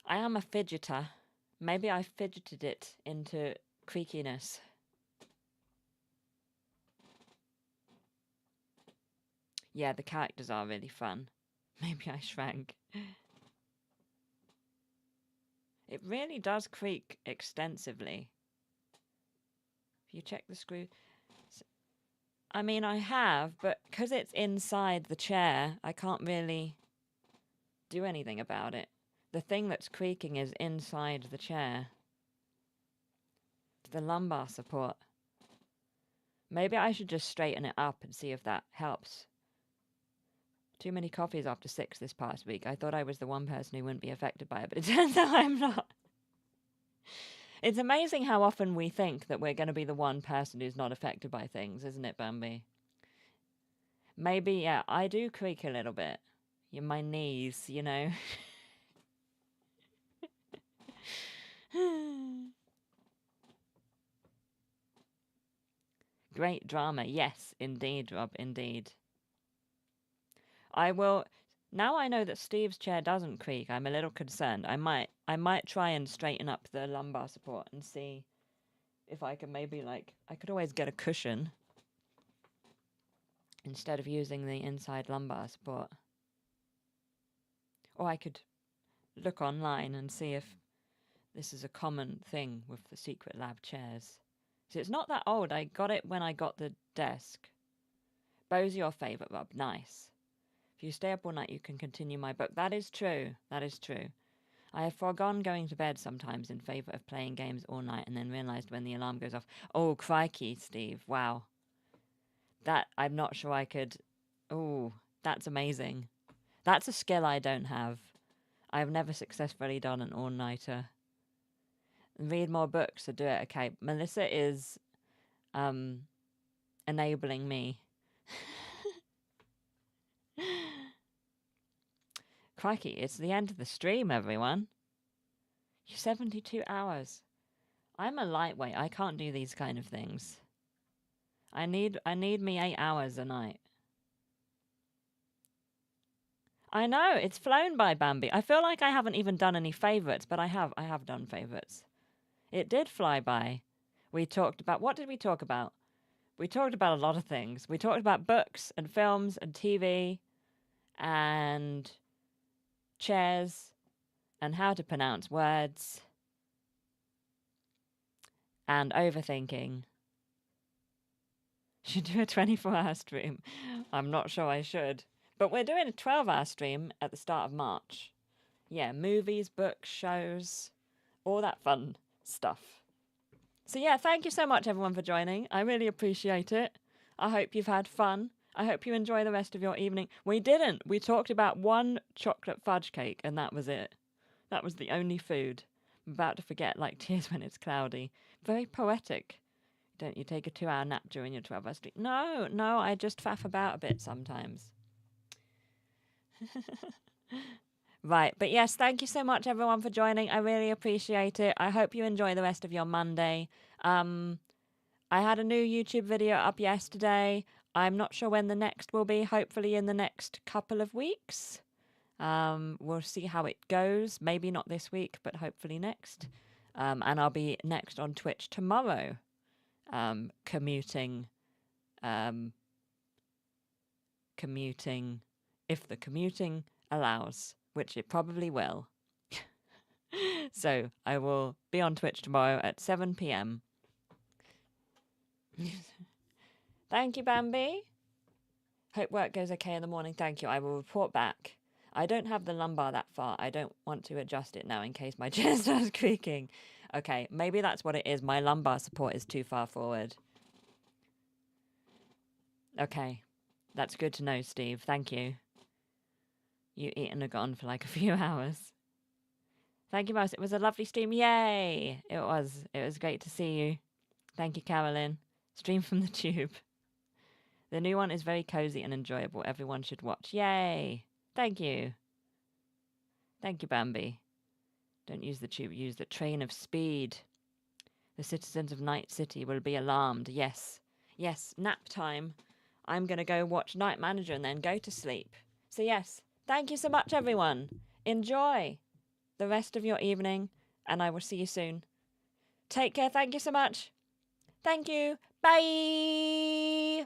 I am a fidgeter. Maybe I fidgeted it into creakiness. Yeah, the characters are really fun. Maybe I shrank. It really does creak extensively. If you check the screw... I mean, I have, but because it's inside the chair, I can't really do anything about it. The thing that's creaking is inside the chair. The lumbar support. Maybe I should just straighten it up and see if that helps. Too many coffees after 6 this past week. I thought I was the one person who wouldn't be affected by it, but it turns out I'm not. It's amazing how often we think that we're going to be the one person who's not affected by things, isn't it, Bambi? Maybe, yeah, I do creak a little bit. My knees, you know. Great drama. Yes, indeed, Rob, indeed. I will... Now I know that Steve's chair doesn't creak, I'm a little concerned. I might try and straighten up the lumbar support and see if I can maybe, like... I could always get a cushion instead of using the inside lumbar support. Or I could look online and see if this is a common thing with the Secret Lab chairs. So it's not that old. I got it when I got the desk. Bo's your favourite, Rob. Nice. If you stay up all night, you can continue my book. That is true. That is true. I have foregone going to bed sometimes in favour of playing games all night and then realised when the alarm goes off. Oh, crikey, Steve. Wow. That, I'm not sure I could... Oh, that's amazing. That's a skill I don't have. I've never successfully done an all-nighter. Read more books or do it. Okay, Melissa is enabling me. Crikey, it's the end of the stream, everyone. 72 hours. I'm a lightweight. I can't do these kind of things. I need me 8 hours a night. I know, it's flown by, Bambi. I feel like I haven't even done any favourites, but I have done favourites. It did fly by. We talked about... What did we talk about? We talked about a lot of things. We talked about books and films and TV and chairs and how to pronounce words and overthinking. Should do a 24-hour stream. I'm not sure I should. But we're doing a 12-hour stream at the start of March. Yeah, movies, books, shows, all that fun stuff. So yeah, thank you so much everyone for joining. I really appreciate it. I hope you've had fun. I hope you enjoy the rest of your evening. We didn't. We talked about one chocolate fudge cake and that was it. That was the only food. I'm about to forget like Tears When It's Cloudy. Very poetic. Don't you take a 2-hour nap during your 12-hour stream? No, I just faff about a bit sometimes. Right, but yes, thank you so much everyone for joining. I really appreciate it. I hope you enjoy the rest of your Monday. I had a new YouTube video up yesterday. I'm not sure when the next will be. Hopefully in the next couple of weeks. We'll see how it goes. Maybe not this week, but hopefully next. And I'll be next on Twitch tomorrow. Commuting, if the commuting allows, which it probably will. So I will be on Twitch tomorrow at 7 p.m. Thank you, Bambi. Hope work goes okay in the morning. Thank you. I will report back. I don't have the lumbar that far. I don't want to adjust it now in case my chair starts creaking. Okay, maybe that's what it is. My lumbar support is too far forward. Okay, that's good to know, Steve. Thank you. You eaten and gone for like a few hours. Thank you, Mouse. It was a lovely stream. Yay! It was. It was great to see you. Thank you, Carolyn. Stream from the tube. The new one is very cozy and enjoyable. Everyone should watch. Yay! Thank you. Thank you, Bambi. Don't use the tube. Use the train of speed. The citizens of Night City will be alarmed. Yes. Yes, nap time. I'm going to go watch Night Manager and then go to sleep. So yes, thank you so much, everyone. Enjoy the rest of your evening, and I will see you soon. Take care. Thank you so much. Thank you. Bye.